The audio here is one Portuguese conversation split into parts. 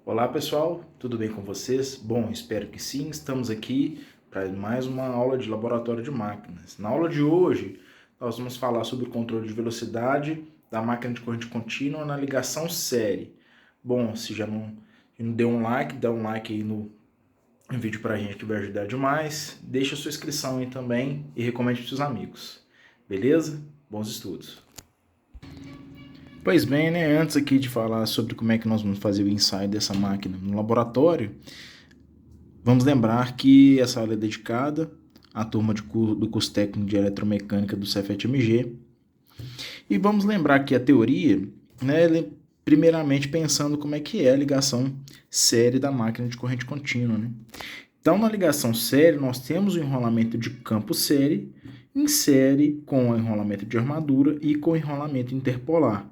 Olá pessoal, tudo bem com vocês? Bom, espero que sim. Estamos aqui para mais uma aula de laboratório de máquinas. Na aula de hoje, nós vamos falar sobre o controle de velocidade da máquina de corrente contínua na ligação série. Bom, se já não deu um like, dá um like aí no vídeo para a gente que vai ajudar demais. Deixa a sua inscrição aí também e recomende para seus amigos. Beleza? Bons estudos! Pois bem, né? Antes aqui de falar sobre como é que nós vamos fazer o ensaio dessa máquina no laboratório, vamos lembrar que essa aula é dedicada à turma do curso técnico de eletromecânica do Cefet-MG. E vamos lembrar que a teoria, né, primeiramente pensando como é que é a ligação série da máquina de corrente contínua, né? Então, na ligação série, nós temos o enrolamento de campo série em série com o enrolamento de armadura e com o enrolamento interpolar.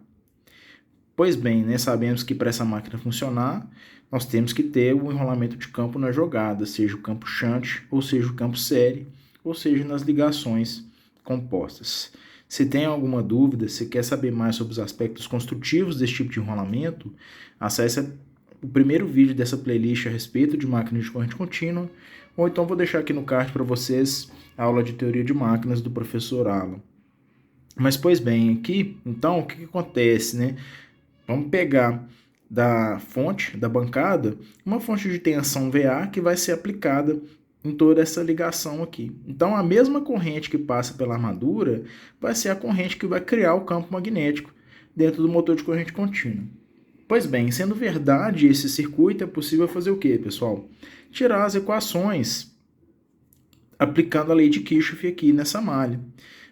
Pois bem, né, sabemos que para essa máquina funcionar, nós temos que ter o enrolamento de campo na jogada, seja o campo shunt, ou seja o campo série, ou seja nas ligações compostas. Se tem alguma dúvida, se quer saber mais sobre os aspectos construtivos desse tipo de enrolamento, acesse o primeiro vídeo dessa playlist a respeito de máquinas de corrente contínua, ou então vou deixar aqui no card para vocês a aula de teoria de máquinas do professor Alan. Mas, pois bem, aqui, então, o que acontece, né? Vamos pegar da fonte, da bancada, uma fonte de tensão VA que vai ser aplicada em toda essa ligação aqui. Então, a mesma corrente que passa pela armadura vai ser a corrente que vai criar o campo magnético dentro do motor de corrente contínua. Pois bem, sendo verdade esse circuito, é possível fazer o quê, pessoal? Tirar as equações aplicando a lei de Kirchhoff aqui nessa malha.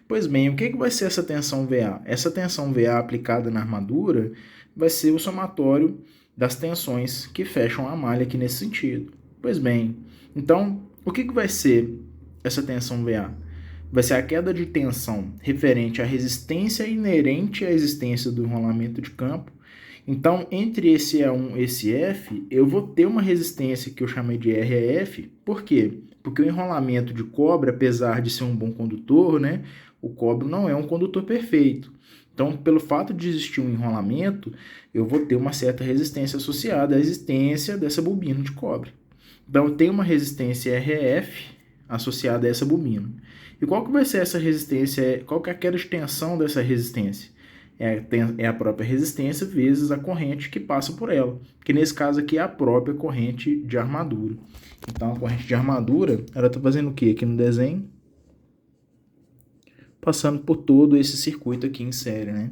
Pois bem, o que vai ser essa tensão VA? Essa tensão VA aplicada na armadura vai ser o somatório das tensões que fecham a malha aqui nesse sentido. Pois bem, então, o que vai ser essa tensão VA? Vai ser a queda de tensão referente à resistência inerente à existência do enrolamento de campo. Então, entre esse E1 e esse F, eu vou ter uma resistência que eu chamei de REF. Por quê? Porque o enrolamento de cobre, apesar de ser um bom condutor, né, o cobre não é um condutor perfeito. Então, pelo fato de existir um enrolamento, eu vou ter uma certa resistência associada à existência dessa bobina de cobre. Então, eu tenho uma resistência RF associada a essa bobina. E qual que vai ser essa resistência? Qual que é a queda de tensão dessa resistência? É a própria resistência vezes a corrente que passa por ela, que nesse caso aqui é a própria corrente de armadura. Então, a corrente de armadura, ela está fazendo o que aqui no desenho? Passando por todo esse circuito aqui em série, né?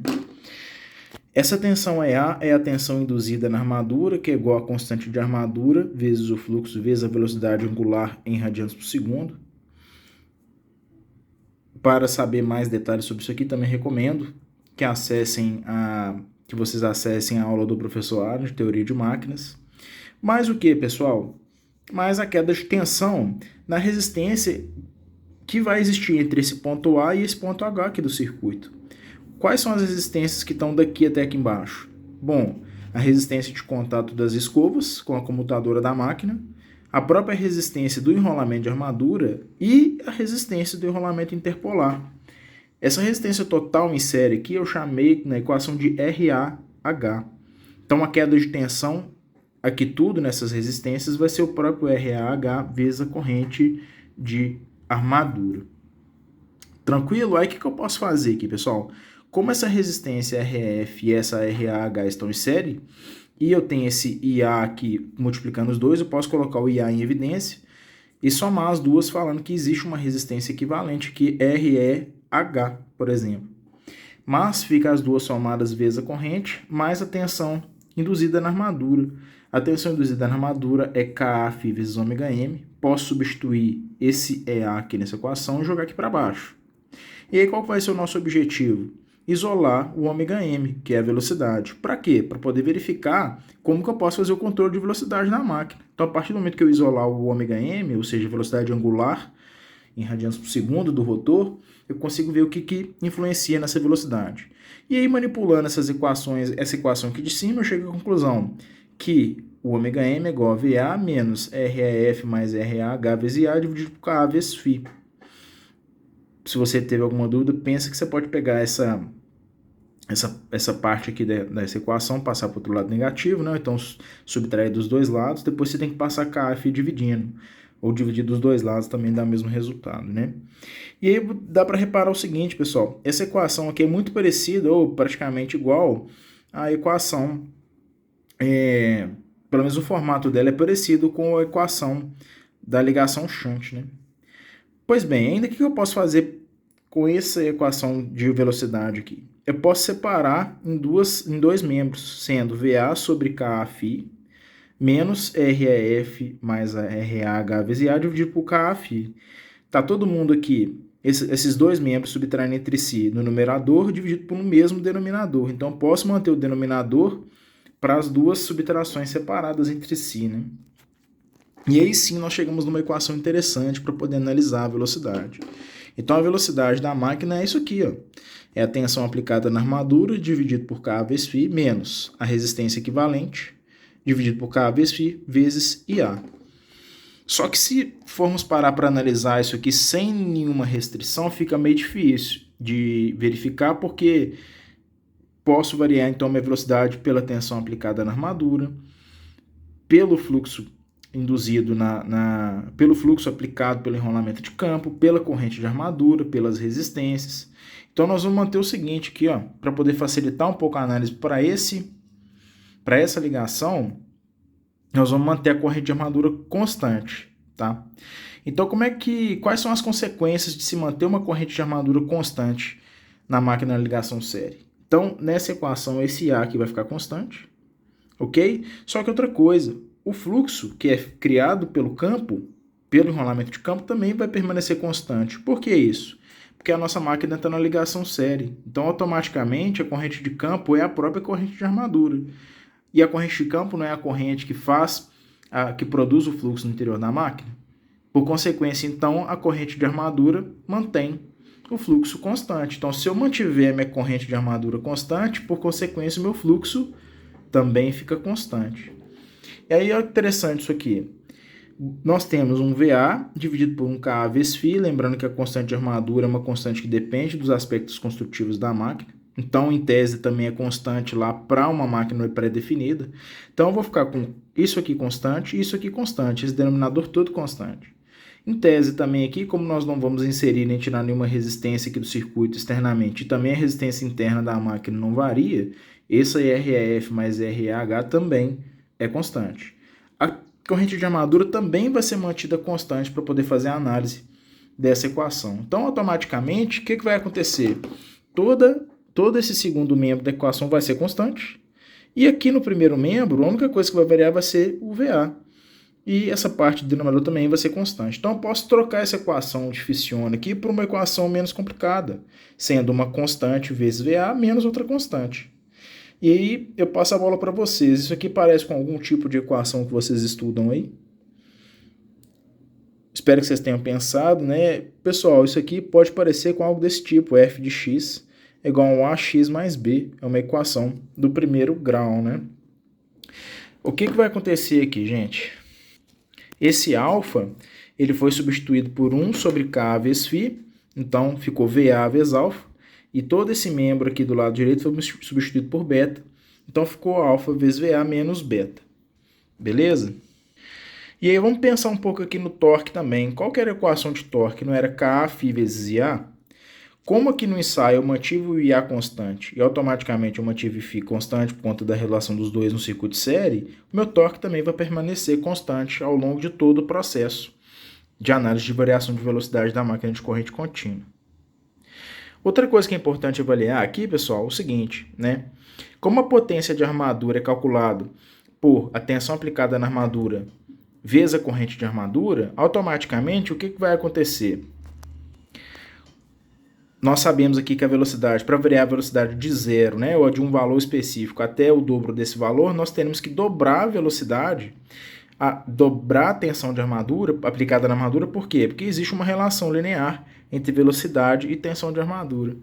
Essa tensão EA é a tensão induzida na armadura, que é igual à constante de armadura, vezes o fluxo, vezes a velocidade angular em radianos por segundo. Para saber mais detalhes sobre isso aqui, também recomendo que vocês acessem a aula do professor Arnold, de Teoria de Máquinas. Mais o que, pessoal? Mais a queda de tensão na resistência que vai existir entre esse ponto A e esse ponto H aqui do circuito. Quais são as resistências que estão daqui até aqui embaixo? Bom, a resistência de contato das escovas com a comutadora da máquina, a própria resistência do enrolamento de armadura e a resistência do enrolamento interpolar. Essa resistência total em série aqui eu chamei na equação de RAH. Então, a queda de tensão, aqui tudo nessas resistências, vai ser o próprio RAH vezes a corrente de armadura. Tranquilo? Aí o que eu posso fazer aqui, pessoal? Como essa resistência RF e essa RAH estão em série, e eu tenho esse IA aqui multiplicando os dois, eu posso colocar o IA em evidência e somar as duas falando que existe uma resistência equivalente aqui, REH, por exemplo. Mas fica as duas somadas vezes a corrente, mais a tensão induzida na armadura. A tensão induzida na armadura é KF vezes ômega-m. Posso substituir esse EA aqui nessa equação e jogar aqui para baixo. E aí qual vai ser o nosso objetivo? Isolar o ômega-m, que é a velocidade. Para quê? Para poder verificar como que eu posso fazer o controle de velocidade na máquina. Então, a partir do momento que eu isolar o ômega-m, ou seja, a velocidade angular em radianos por segundo do rotor, eu consigo ver o que influencia nessa velocidade. E aí, manipulando essas equações, essa equação aqui de cima, eu chego à conclusão que o ômega-m é igual a VA menos RAF mais RAH vezes A dividido por KA vezes φ. Se você teve alguma dúvida, pensa que você pode pegar essa essa parte aqui dessa equação, passar para o outro lado negativo, né? Então, subtrair dos dois lados, depois você tem que passar KF dividindo, ou dividir dos dois lados também dá o mesmo resultado, né? E aí dá para reparar o seguinte, pessoal, essa equação aqui é muito parecida, ou praticamente igual, à equação, pelo menos o formato dela é parecido com a equação da ligação shunt, né? Pois bem, ainda o que eu posso fazer com essa equação de velocidade aqui? Eu posso separar em dois membros, sendo VA sobre KAφ menos REF mais a RAH vezes A dividido por KAφ. Tá todo mundo aqui, esses dois membros subtraindo entre si no numerador dividido por um mesmo denominador. Então, eu posso manter o denominador para as duas subtrações separadas entre si, né? E aí sim nós chegamos numa equação interessante para poder analisar a velocidade. Então a velocidade da máquina é isso aqui, ó. É a tensão aplicada na armadura dividido por K vezes φ menos a resistência equivalente dividido por K vezes φ vezes IA. Só que se formos parar para analisar isso aqui sem nenhuma restrição, fica meio difícil de verificar, porque posso variar então minha velocidade pela tensão aplicada na armadura, pelo fluxo induzido pelo fluxo aplicado pelo enrolamento de campo, pela corrente de armadura, pelas resistências. Então nós vamos manter o seguinte aqui, ó, para poder facilitar um pouco a análise para essa ligação, nós vamos manter a corrente de armadura constante, tá? Então quais são as consequências de se manter uma corrente de armadura constante na máquina de ligação série? Então, nessa equação, esse A aqui vai ficar constante, ok? Só que outra coisa, o fluxo que é criado pelo campo, pelo enrolamento de campo, também vai permanecer constante. Por que isso? Porque a nossa máquina está na ligação série. Então, automaticamente, a corrente de campo é a própria corrente de armadura. E a corrente de campo não é a corrente que produz o fluxo no interior da máquina. Por consequência, então, a corrente de armadura mantém o fluxo constante. Então, se eu mantiver minha corrente de armadura constante, por consequência, o meu fluxo também fica constante. E aí é interessante isso aqui. Nós temos um VA dividido por um KA vezes φ, lembrando que a constante de armadura é uma constante que depende dos aspectos construtivos da máquina. Então, em tese, também é constante lá para uma máquina pré-definida. Então, eu vou ficar com isso aqui constante e isso aqui constante, esse denominador todo constante. Em tese, também aqui, como nós não vamos inserir nem tirar nenhuma resistência aqui do circuito externamente, e também a resistência interna da máquina não varia, essa REF mais RAH também é constante. A corrente de armadura também vai ser mantida constante para poder fazer a análise dessa equação. Então, automaticamente, o que vai acontecer? Todo esse segundo membro da equação vai ser constante. E aqui no primeiro membro, a única coisa que vai variar vai ser o VA. E essa parte do denominador também vai ser constante. Então, eu posso trocar essa equação dificiona aqui por uma equação menos complicada, sendo uma constante vezes VA menos outra constante. E aí eu passo a bola para vocês. Isso aqui parece com algum tipo de equação que vocês estudam aí? Espero que vocês tenham pensado, né? Pessoal, isso aqui pode parecer com algo desse tipo. F de x é igual a ax mais b. É uma equação do primeiro grau, né? O que vai acontecer aqui, gente? Esse alfa, ele foi substituído por 1 sobre k vezes φ. Então, ficou VA vezes alfa. E todo esse membro aqui do lado direito foi substituído por beta. Então ficou alfa vezes VA menos beta. Beleza? E aí vamos pensar um pouco aqui no torque também. Qual que era a equação de torque? Não era KA φ vezes IA? Como aqui no ensaio eu mantive o IA constante e automaticamente eu mantive φ constante por conta da relação dos dois no circuito de série, o meu torque também vai permanecer constante ao longo de todo o processo de análise de variação de velocidade da máquina de corrente contínua. Outra coisa que é importante avaliar aqui, pessoal, é o seguinte, né? Como a potência de armadura é calculada por a tensão aplicada na armadura vezes a corrente de armadura, automaticamente o que vai acontecer? Nós sabemos aqui que a velocidade, para variar a velocidade de zero, né, ou de um valor específico até o dobro desse valor, nós teremos que dobrar a velocidade, dobrar a tensão de armadura aplicada na armadura. Por quê? Porque existe uma relação linear entre velocidade e tensão de armadura.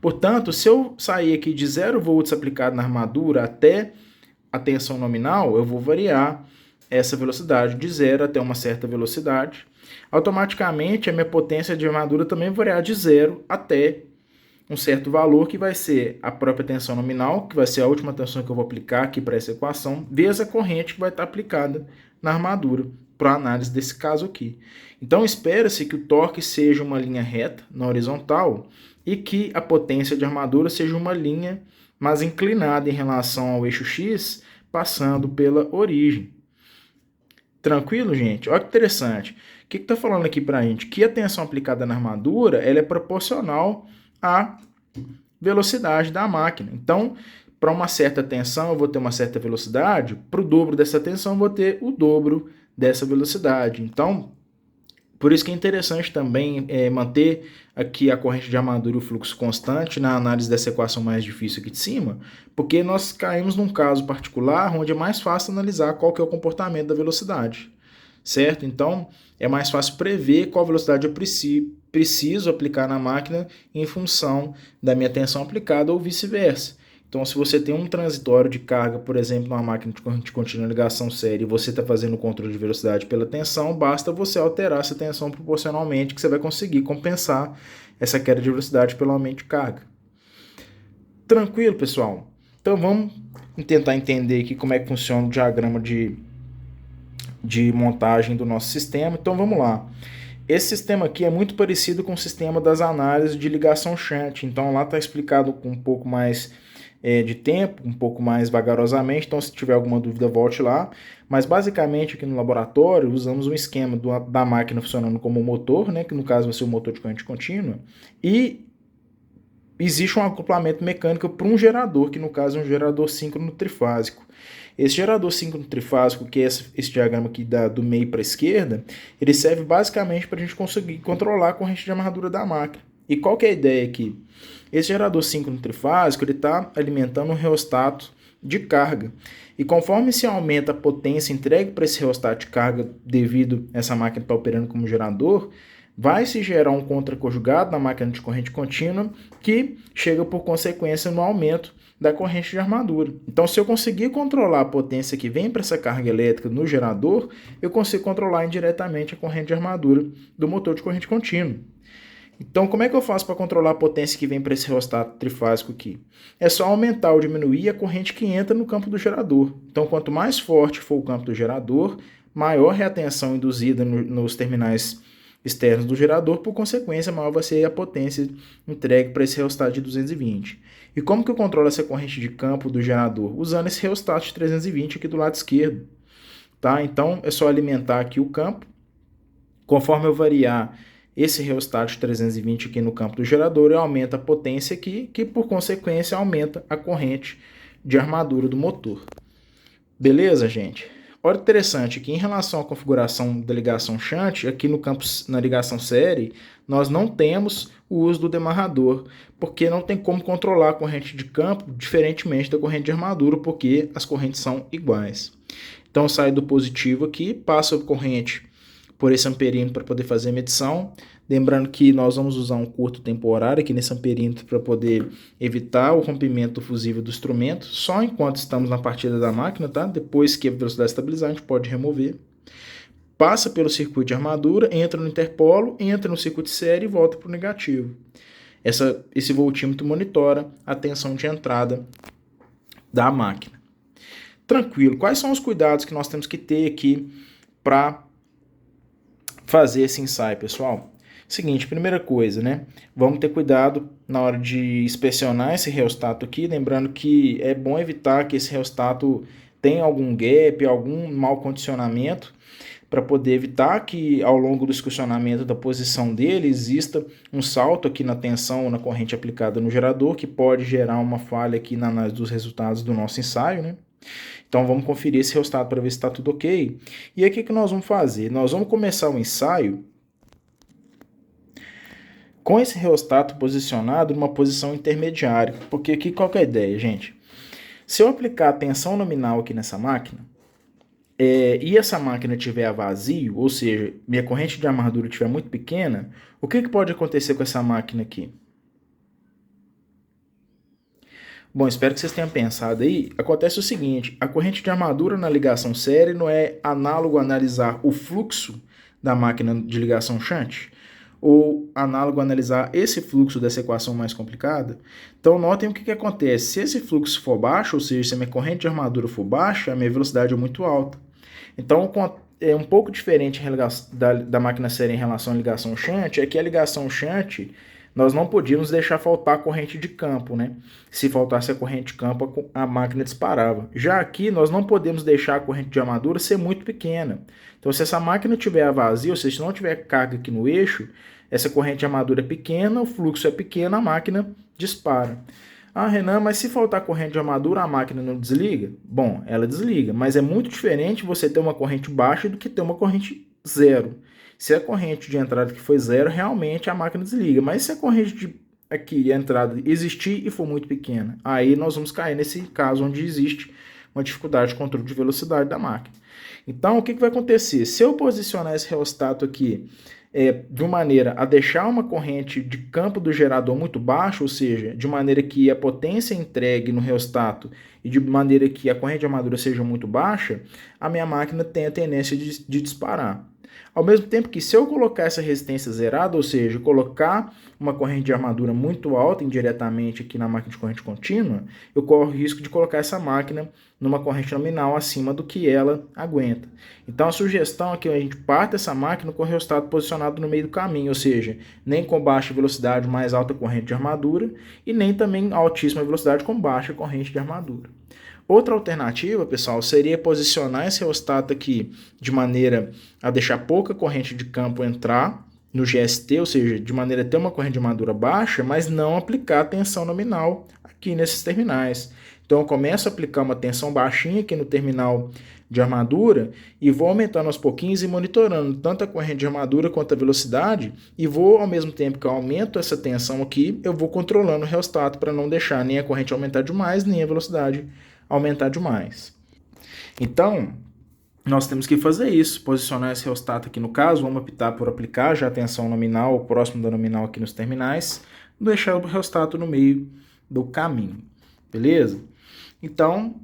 Portanto, se eu sair aqui de 0 volts aplicado na armadura até a tensão nominal, eu vou variar essa velocidade de 0 até uma certa velocidade. Automaticamente, a minha potência de armadura também vai variar de 0 até um certo valor que vai ser a própria tensão nominal, que vai ser a última tensão que eu vou aplicar aqui para essa equação, vezes a corrente que vai estar aplicada na armadura, para a análise desse caso aqui. Então, espera-se que o torque seja uma linha reta na horizontal e que a potência de armadura seja uma linha mais inclinada em relação ao eixo X, passando pela origem. Tranquilo, gente? Olha que interessante. O que está falando aqui para a gente? Que a tensão aplicada na armadura ela é proporcional à velocidade da máquina. Então, para uma certa tensão, eu vou ter uma certa velocidade. Para o dobro dessa tensão, eu vou ter o dobro dessa velocidade. Então, por isso que é interessante também manter aqui a corrente de armadura e o fluxo constante na análise dessa equação mais difícil aqui de cima, porque nós caímos num caso particular onde é mais fácil analisar qual que é o comportamento da velocidade, certo? Então, é mais fácil prever qual velocidade eu preciso aplicar na máquina em função da minha tensão aplicada ou vice-versa. Então, se você tem um transitório de carga, por exemplo, numa máquina de corrente contínua em ligação séria, e você está fazendo o controle de velocidade pela tensão, basta você alterar essa tensão proporcionalmente que você vai conseguir compensar essa queda de velocidade pelo aumento de carga. Tranquilo, pessoal? Então, vamos tentar entender aqui como é que funciona o diagrama de montagem do nosso sistema. Então, vamos lá. Esse sistema aqui é muito parecido com o sistema das análises de ligação shunt. Então, lá está explicado com um pouco mais de tempo, um pouco mais vagarosamente, então se tiver alguma dúvida volte lá, mas basicamente aqui no laboratório usamos um esquema da máquina funcionando como motor, né, que no caso vai ser o motor de corrente contínua, e existe um acoplamento mecânico para um gerador, que no caso é um gerador síncrono trifásico. Esse gerador síncrono trifásico, que é esse diagrama aqui do meio para a esquerda, ele serve basicamente para a gente conseguir controlar a corrente de armadura da máquina. E qual que é a ideia aqui? Esse gerador síncrono trifásico está alimentando um reostato de carga. E conforme se aumenta a potência entregue para esse reostato de carga devido a essa máquina estar operando como gerador, vai se gerar um contraconjugado na máquina de corrente contínua que chega por consequência no aumento da corrente de armadura. Então, se eu conseguir controlar a potência que vem para essa carga elétrica no gerador, eu consigo controlar indiretamente a corrente de armadura do motor de corrente contínua. Então, como é que eu faço para controlar a potência que vem para esse reostato trifásico aqui? É só aumentar ou diminuir a corrente que entra no campo do gerador. Então, quanto mais forte for o campo do gerador, maior é a tensão induzida nos terminais externos do gerador, por consequência, maior vai ser a potência entregue para esse reostato de 220. E como que eu controlo essa corrente de campo do gerador? Usando esse reostato de 320 aqui do lado esquerdo. Tá? Então, é só alimentar aqui o campo. Conforme eu variar esse reostato de 320 aqui no campo do gerador, eu aumento a potência aqui, que por consequência aumenta a corrente de armadura do motor. Beleza, gente? Olha interessante que em relação à configuração da ligação shunt, aqui no campo na ligação série, nós não temos o uso do demarrador, porque não tem como controlar a corrente de campo diferentemente da corrente de armadura, porque as correntes são iguais. Então sai do positivo aqui, passa a corrente por esse amperímetro para poder fazer a medição. Lembrando que nós vamos usar um curto temporário aqui nesse amperímetro para poder evitar o rompimento do fusível do instrumento, só enquanto estamos na partida da máquina, tá? Depois que a velocidade estabilizar, a gente pode remover. Passa pelo circuito de armadura, entra no interpolo, entra no circuito de série e volta para o negativo. Esse voltímetro monitora a tensão de entrada da máquina. Tranquilo. Quais são os cuidados que nós temos que ter aqui para fazer esse ensaio, pessoal? Seguinte, primeira coisa, né? Vamos ter cuidado na hora de inspecionar esse reostato aqui, lembrando que é bom evitar que esse reostato tenha algum gap, algum mau condicionamento, para poder evitar que ao longo do excursionamento da posição dele exista um salto aqui na tensão ou na corrente aplicada no gerador, que pode gerar uma falha aqui na análise dos resultados do nosso ensaio, né? Então vamos conferir esse reostato para ver se está tudo ok. E aí o que nós vamos fazer? Nós vamos começar o ensaio com esse reostato posicionado numa posição intermediária. Porque aqui qual que é a ideia, gente? Se eu aplicar a tensão nominal aqui nessa máquina, e essa máquina tiver a vazio, ou seja, minha corrente de armadura estiver muito pequena, o que pode acontecer com essa máquina aqui? Bom, espero que vocês tenham pensado aí. Acontece o seguinte, a corrente de armadura na ligação série não é análogo a analisar o fluxo da máquina de ligação shunt? ou análogo analisar esse fluxo dessa equação mais complicada? Então notem o que acontece. Se esse fluxo for baixo, ou seja, se a minha corrente de armadura for baixa, a minha velocidade é muito alta. Então é um pouco diferente da máquina série em relação à ligação shunt, é que a ligação shunt nós não podíamos deixar faltar a corrente de campo, né? Se faltasse a corrente de campo, a máquina disparava. Já aqui, nós não podemos deixar a corrente de armadura ser muito pequena. Então, se essa máquina tiver vazia, ou seja, se não tiver carga aqui no eixo, essa corrente de armadura é pequena, o fluxo é pequeno, a máquina dispara. Ah, Renan, mas se faltar corrente de armadura, a máquina não desliga? Bom, ela desliga, mas é muito diferente você ter uma corrente baixa do que ter uma corrente zero. Se a corrente de entrada que foi zero, realmente a máquina desliga. Mas se a corrente de entrada existir e for muito pequena, aí nós vamos cair nesse caso onde existe uma dificuldade de controle de velocidade da máquina. Então, o que vai acontecer? Se eu posicionar esse reostato aqui de maneira a deixar uma corrente de campo do gerador muito baixa, ou seja, de maneira que a potência entregue no reostato e de maneira que a corrente de armadura seja muito baixa, a minha máquina tem a tendência de disparar. Ao mesmo tempo que se eu colocar essa resistência zerada, ou seja, colocar uma corrente de armadura muito alta indiretamente aqui na máquina de corrente contínua, eu corro o risco de colocar essa máquina numa corrente nominal acima do que ela aguenta. Então a sugestão é que a gente parta essa máquina com o reostato posicionado no meio do caminho, ou seja, nem com baixa velocidade mais alta corrente de armadura e nem também altíssima velocidade com baixa corrente de armadura. Outra alternativa, pessoal, seria posicionar esse reostato aqui de maneira a deixar pouca corrente de campo entrar no GST, ou seja, de maneira a ter uma corrente de armadura baixa, mas não aplicar tensão nominal aqui nesses terminais. Então eu começo a aplicar uma tensão baixinha aqui no terminal de armadura e vou aumentando aos pouquinhos e monitorando tanto a corrente de armadura quanto a velocidade e vou, ao mesmo tempo que eu aumento essa tensão aqui, eu vou controlando o reostato para não deixar nem a corrente aumentar demais, nem a velocidade aumentar demais. Então, nós temos que fazer isso, posicionar esse reostato aqui no caso, vamos optar por aplicar já a tensão nominal, próximo da nominal aqui nos terminais, deixar o reostato no meio do caminho, beleza? Então,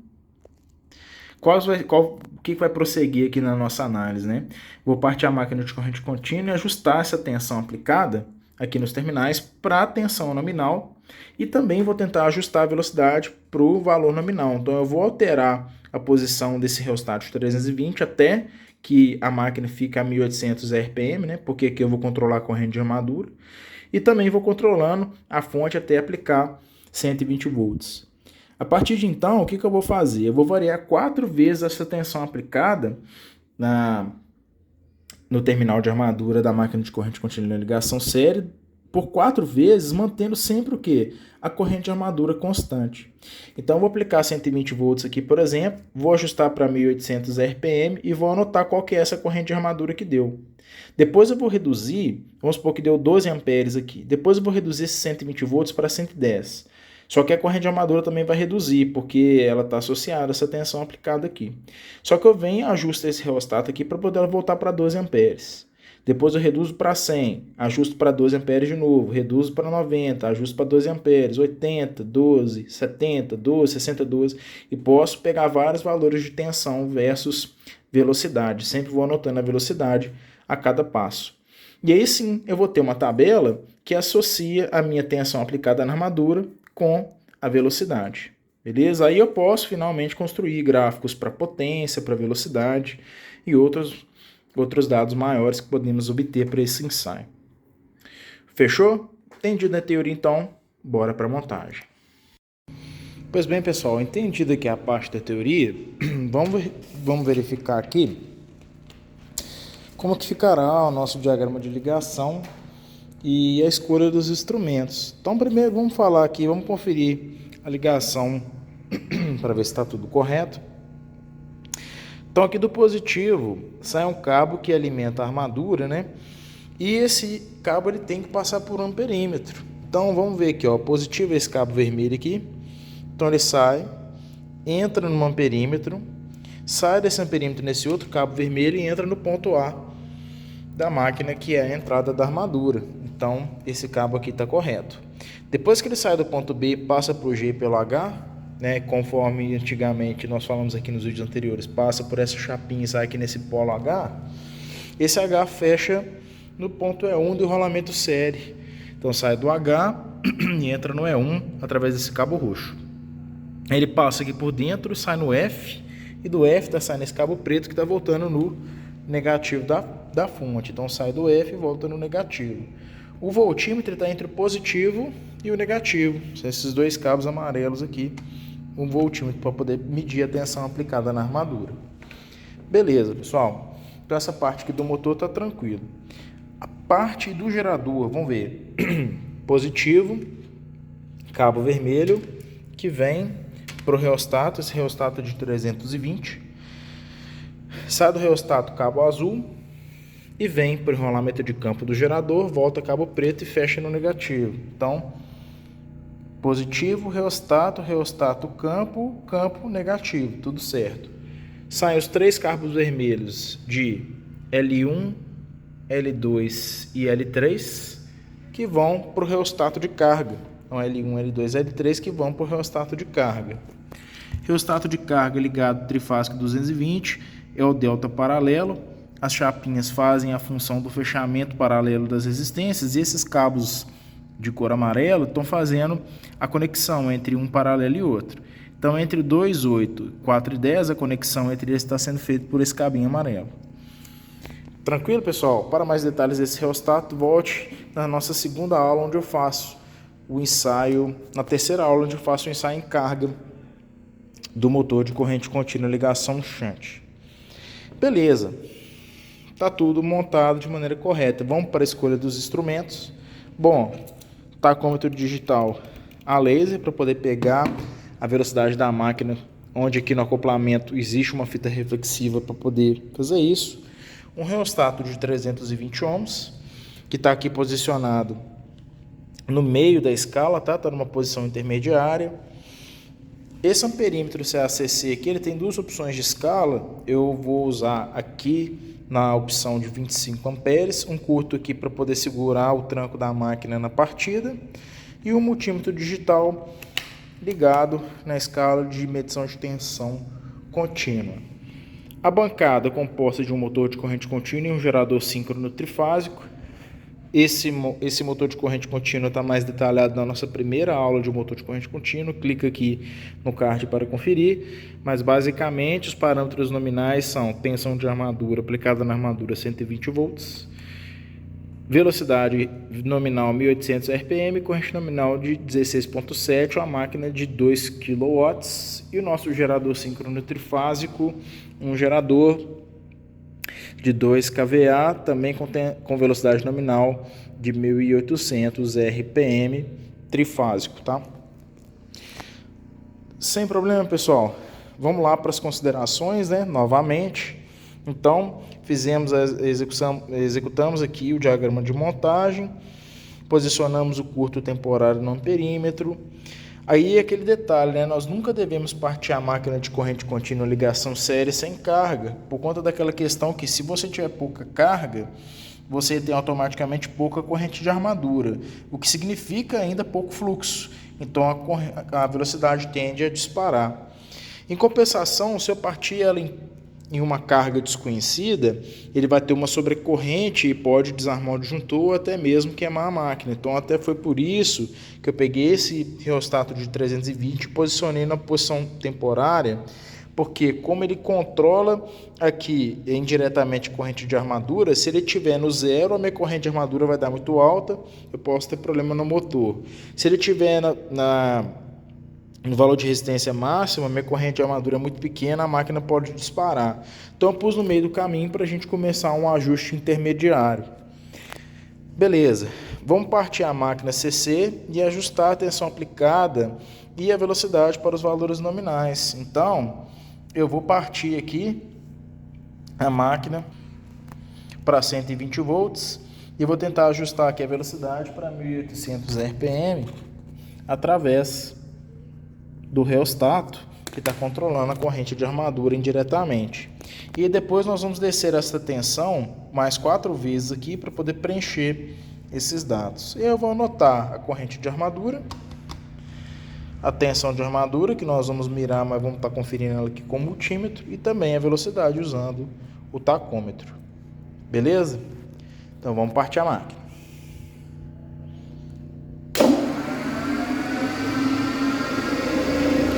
o que vai prosseguir aqui na nossa análise, né? Vou partir a máquina de corrente contínua e ajustar essa tensão aplicada aqui nos terminais para a tensão nominal e também vou tentar ajustar a velocidade para o valor nominal. Então eu vou alterar a posição desse reostato de 320 até que a máquina fique a 1800 RPM, né? Porque aqui eu vou controlar a corrente de armadura e também vou controlando a fonte até aplicar 120 volts. A partir de então, o que eu vou fazer? Eu vou variar 4 vezes essa tensão aplicada no terminal de armadura da máquina de corrente contínua na ligação série por 4 vezes, mantendo sempre o quê? A corrente de armadura constante. Então, eu vou aplicar 120 volts aqui, por exemplo, vou ajustar para 1800 RPM e vou anotar qual que é essa corrente de armadura que deu. Depois eu vou reduzir, vamos supor que deu 12 amperes aqui. Depois eu vou reduzir esses 120 volts para 110. Só que a corrente de armadura também vai reduzir, porque ela está associada a essa tensão aplicada aqui. Só que eu venho e ajusto esse reostato aqui para poder voltar para 12 amperes. Depois eu reduzo para 100, ajusto para 12 amperes de novo, reduzo para 90, ajusto para 12 amperes, 80, 12, 70, 12, 60, 12. E posso pegar vários valores de tensão versus velocidade. Sempre vou anotando a velocidade a cada passo. E aí sim, eu vou ter uma tabela que associa a minha tensão aplicada na armadura com a velocidade, beleza? Aí eu posso finalmente construir gráficos para potência, para velocidade e outros dados maiores que podemos obter para esse ensaio. Fechou? Entendido a teoria então, bora para a montagem. Pois bem, pessoal, entendida aqui a parte da teoria, vamos verificar aqui como que ficará o nosso diagrama de ligação e a escolha dos instrumentos. Então, primeiro vamos falar aqui, vamos conferir a ligação para ver se está tudo correto. Então, aqui do positivo sai um cabo que alimenta a armadura, né? E esse cabo ele tem que passar por um amperímetro. Então, vamos ver aqui, ó, positivo é esse cabo vermelho aqui. Então, ele sai, entra no amperímetro, sai desse amperímetro nesse outro cabo vermelho e entra no ponto A da máquina, que é a entrada da armadura. Então, esse cabo aqui está correto. Depois que ele sai do ponto B, passa para o G pelo H, né, conforme antigamente nós falamos aqui nos vídeos anteriores, passa por essa chapinha e sai aqui nesse polo H. Esse H fecha no ponto E1 do enrolamento série. Então sai do H e entra no E1 através desse cabo roxo. Ele passa aqui por dentro, sai no F, e do F está saindo esse cabo preto que está voltando no negativo da fonte. Então sai do F e volta no negativo. O voltímetro está entre o positivo e o negativo. São esses dois cabos amarelos aqui. Um voltímetro para poder medir a tensão aplicada na armadura. Beleza, pessoal. Então essa parte aqui do motor está tranquilo. A parte do gerador, vamos ver. Positivo, cabo vermelho, que vem para o reostato. Esse reostato é de 320. Sai do reostato cabo azul e vem para o enrolamento de campo do gerador, volta cabo preto e fecha no negativo. Então, positivo, reostato, campo, campo, negativo, tudo certo. Saem os três cabos vermelhos de L1, L2 e L3 que vão para o reostato de carga. Então, L1, L2 e L3 que vão para o reostato de carga. Reostato de carga ligado trifásico 220 é o delta paralelo. As chapinhas fazem a função do fechamento paralelo das resistências e esses cabos de cor amarelo estão fazendo a conexão entre um paralelo e outro. Então, entre 2, 8, 4 e 10, a conexão entre eles está sendo feita por esse cabinho amarelo. Tranquilo, pessoal? Para mais detalhes desse reostato, volte na nossa segunda aula, onde eu faço o ensaio, na terceira aula, onde eu faço o ensaio em carga do motor de corrente contínua ligação shunt. Beleza. Tá tudo montado de maneira correta. Vamos para a escolha dos instrumentos. Bom, tacômetro digital a laser para poder pegar a velocidade da máquina, onde aqui no acoplamento existe uma fita reflexiva para poder fazer isso. Um reostato de 320 ohms, que está aqui posicionado no meio da escala, tá numa posição intermediária. Esse amperímetro CACC aqui, ele tem duas opções de escala. Eu vou usar aqui na opção de 25 amperes, um curto aqui para poder segurar o tranco da máquina na partida, e um multímetro digital ligado na escala de medição de tensão contínua. A bancada é composta de um motor de corrente contínua e um gerador síncrono trifásico. Esse motor de corrente contínua está mais detalhado na nossa primeira aula de motor de corrente contínua. Clica aqui no card para conferir. Mas basicamente os parâmetros nominais são tensão de armadura aplicada na armadura 120 volts, velocidade nominal 1800 RPM, corrente nominal de 16.7, uma máquina de 2 kW e o nosso gerador síncrono trifásico, um gerador de 2 kVA, também com velocidade nominal de 1800 RPM, trifásico, tá? Sem problema, pessoal. Vamos lá para as considerações, né? Novamente. Então, executamos aqui o diagrama de montagem, posicionamos o curto temporário no amperímetro. Aí aquele detalhe, né? Nós nunca devemos partir a máquina de corrente contínua ligação série sem carga, por conta daquela questão que se você tiver pouca carga, você tem automaticamente pouca corrente de armadura, o que significa ainda pouco fluxo. Então a velocidade tende a disparar. Em compensação, se eu partir ela em uma carga desconhecida, ele vai ter uma sobrecorrente e pode desarmar o disjuntor ou até mesmo queimar a máquina. Então até foi por isso que eu peguei esse reostato de 320 e posicionei na posição temporária, porque como ele controla aqui indiretamente a corrente de armadura, se ele estiver no zero, a minha corrente de armadura vai dar muito alta, eu posso ter problema no motor. Se ele estiver no valor de resistência máxima, minha corrente de armadura é muito pequena, a máquina pode disparar. Então eu pus no meio do caminho para a gente começar um ajuste intermediário. Beleza, vamos partir a máquina CC e ajustar a tensão aplicada e a velocidade para os valores nominais. Então, eu vou partir aqui a máquina para 120 volts e vou tentar ajustar aqui a velocidade para 1800 RPM através do reostato que está controlando a corrente de armadura indiretamente. E depois nós vamos descer essa tensão mais 4 vezes aqui para poder preencher esses dados. Eu vou anotar a corrente de armadura, a tensão de armadura, que nós vamos mirar, mas vamos estar conferindo ela aqui com o multímetro, e também a velocidade usando o tacômetro. Beleza? Então vamos partir a máquina.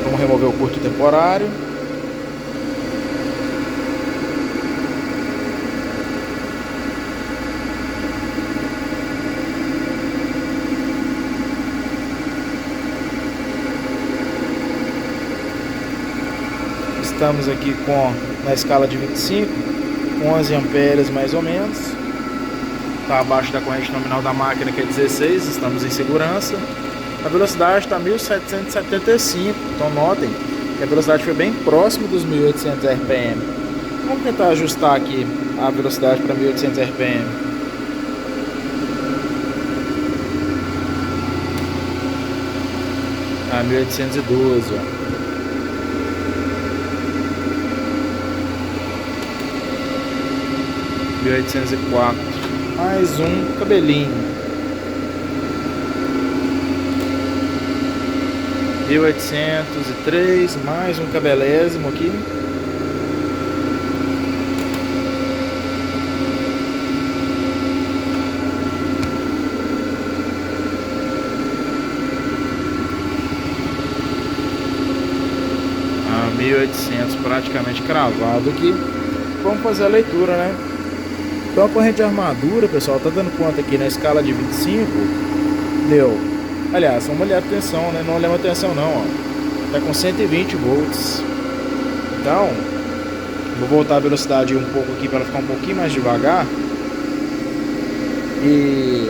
Vamos remover o curto temporário. Estamos aqui na escala de 25, 11 amperes mais ou menos. Está abaixo da corrente nominal da máquina, que é 16, estamos em segurança. A velocidade está 1775, então notem que a velocidade foi bem próximo dos 1800 RPM. Vamos tentar ajustar aqui a velocidade para 1800 RPM. Ah, 1812, ó. 1804, mais um cabelinho. 1803, mais um cabelésimo aqui. Ah, 1800, praticamente cravado aqui. Vamos fazer a leitura, né? Então a corrente de armadura, pessoal, tá dando conta aqui na escala de 25, deu, aliás, vamos olhar a tensão, né? Não olhamos a tensão não, ó, tá com 120 volts. Então, vou voltar a velocidade um pouco aqui para ela ficar um pouquinho mais devagar. E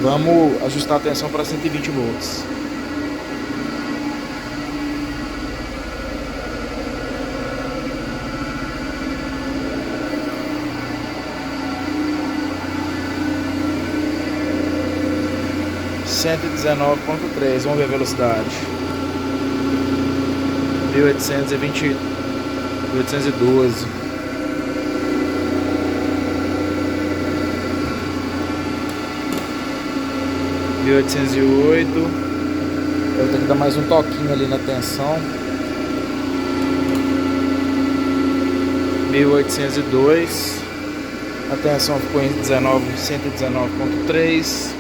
vamos ajustar a tensão para 120 volts. (119.3), vamos ver a velocidade. 1820, 1812. 1808. Eu tenho que dar mais um toquinho ali na tensão. 1802. A tensão ficou em 119.3.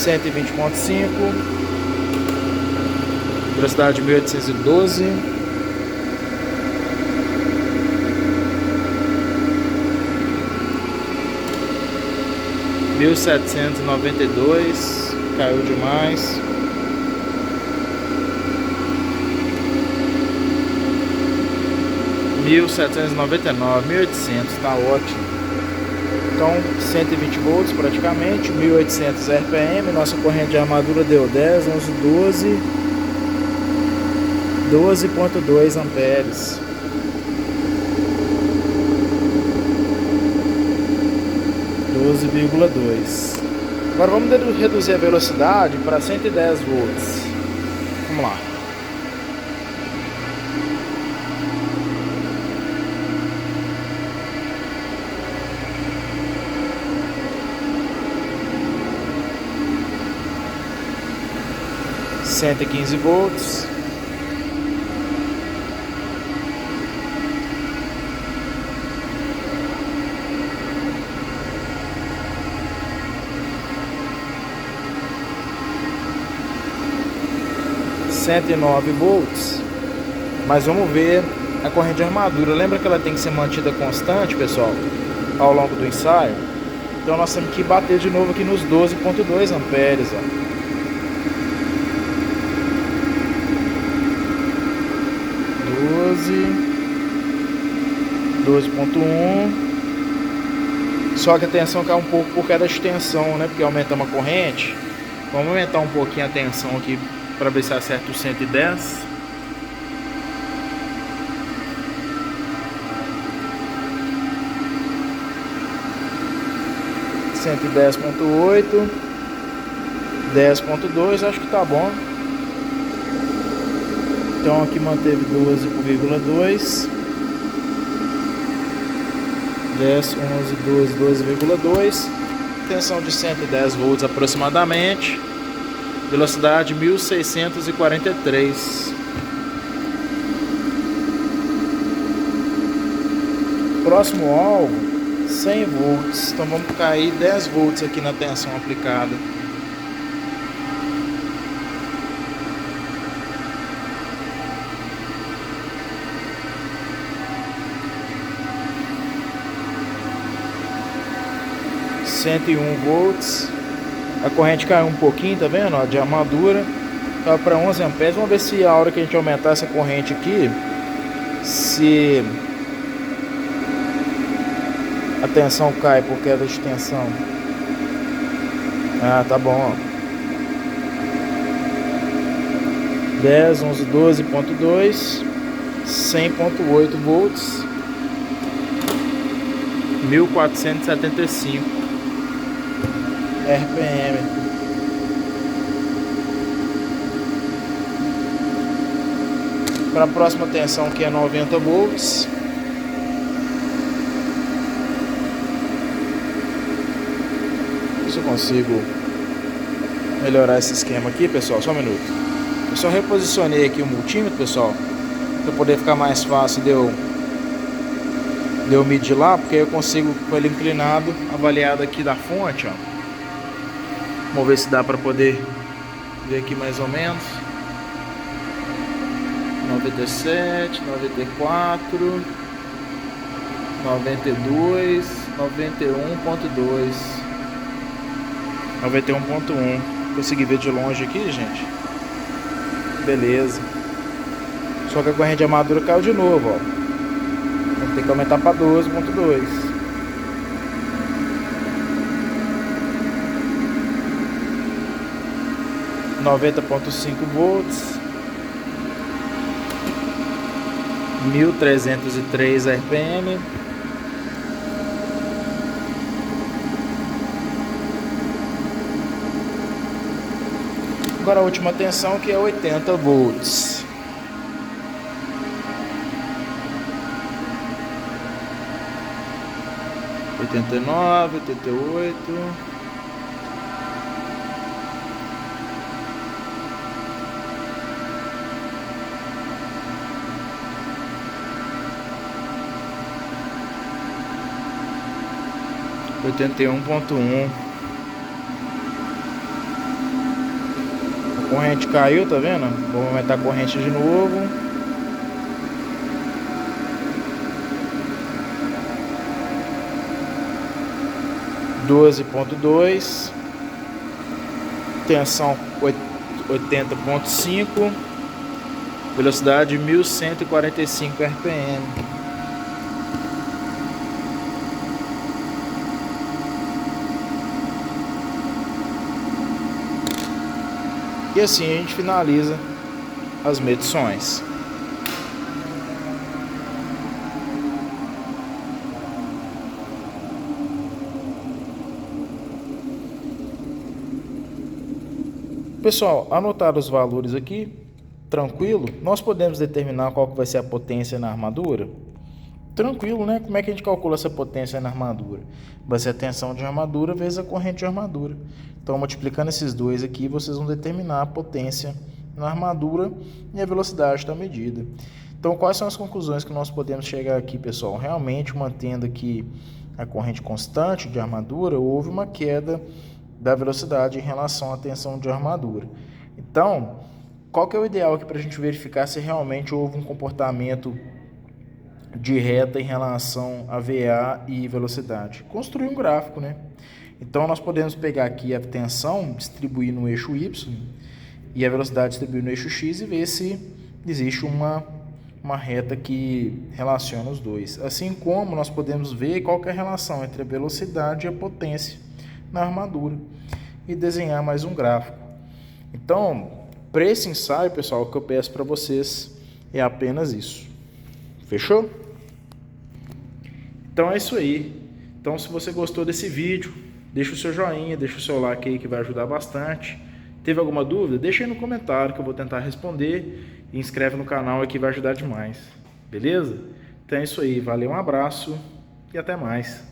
120.5, velocidade 1812, 1792, caiu demais. 1799, 1800, tá ótimo. Então 120 volts praticamente, 1800 RPM, nossa corrente de armadura deu 10, 11, 12, 12.2 amperes. Agora vamos reduzir a velocidade para 110 volts. Vamos lá. (115 volts). (109 volts). Mas vamos ver a corrente de armadura. Lembra que ela tem que ser mantida constante, pessoal, ao longo do ensaio? Então nós temos que bater de novo aqui nos 12.2 amperes, ó. 12.1. Só que a tensão cai um pouco por causa da extensão, né? Porque aumentamos a corrente. Vamos aumentar um pouquinho a tensão aqui para ver se acerta o 110. (110.8), 10.2, acho que tá bom. Então aqui manteve 12,2, 10, 11, 12, 12,2, tensão de 110 volts aproximadamente. Velocidade 1643. Próximo alvo, 100 volts. Então vamos cair 10 volts aqui na tensão aplicada. volts. A corrente caiu um pouquinho, tá vendo? Ó, de armadura. Tá para 11 amperes. Vamos ver se a hora que a gente aumentar essa corrente aqui, se a tensão cai por queda de tensão. Ah, tá bom, ó. 10, 11, 12.2, 100.8 volts, 1475 RPM. Para a próxima tensão, que é 90 volts. Se eu consigo melhorar esse esquema aqui, pessoal, só um minuto. Eu só reposicionei aqui o multímetro, pessoal, para poder ficar mais fácil de eu medir lá, porque eu consigo, com ele inclinado, avaliado aqui da fonte, ó. Vamos ver se dá para poder ver aqui mais ou menos. 97, 94, 92, 91.2, 91.1. Consegui ver de longe aqui, gente. Beleza. Só que a corrente de armadura caiu de novo, ó. Vamos ter que aumentar para 12.2. 90.5 volts, 1303 RPM. Agora a última tensão, que é 80 volts. Oitenta e nove, 88. Oitenta e 1.1. A corrente caiu, tá vendo? Vou aumentar a corrente de novo. (12.2). Tensão 80.5. Velocidade 1145 RPM. E assim a gente finaliza as medições. Pessoal, anotaram os valores aqui, tranquilo? Nós podemos determinar qual que vai ser a potência na armadura? Tranquilo, né? Como é que a gente calcula essa potência na armadura? Vai ser a tensão de armadura vezes a corrente de armadura. Então, multiplicando esses dois aqui, vocês vão determinar a potência na armadura e a velocidade da medida. Então, quais são as conclusões que nós podemos chegar aqui, pessoal? Realmente, mantendo aqui a corrente constante de armadura, houve uma queda da velocidade em relação à tensão de armadura. Então, qual que é o ideal aqui para a gente verificar se realmente houve um comportamento de reta em relação a VA e velocidade? Construir um gráfico, né? Então nós podemos pegar aqui a tensão, distribuir no eixo Y e a velocidade distribuir no eixo X e ver se existe uma reta que relaciona os dois. Assim como nós podemos ver qual que é a relação entre a velocidade e a potência na armadura e desenhar mais um gráfico. Então, para esse ensaio, pessoal, o que eu peço para vocês é apenas isso. Fechou? Então é isso aí. Então, se você gostou desse vídeo, deixa o seu joinha, deixa o seu like aí que vai ajudar bastante. Teve alguma dúvida? Deixa aí no comentário que eu vou tentar responder. E inscreve no canal aí que vai ajudar demais. Beleza? Então é isso aí. Valeu, um abraço e até mais.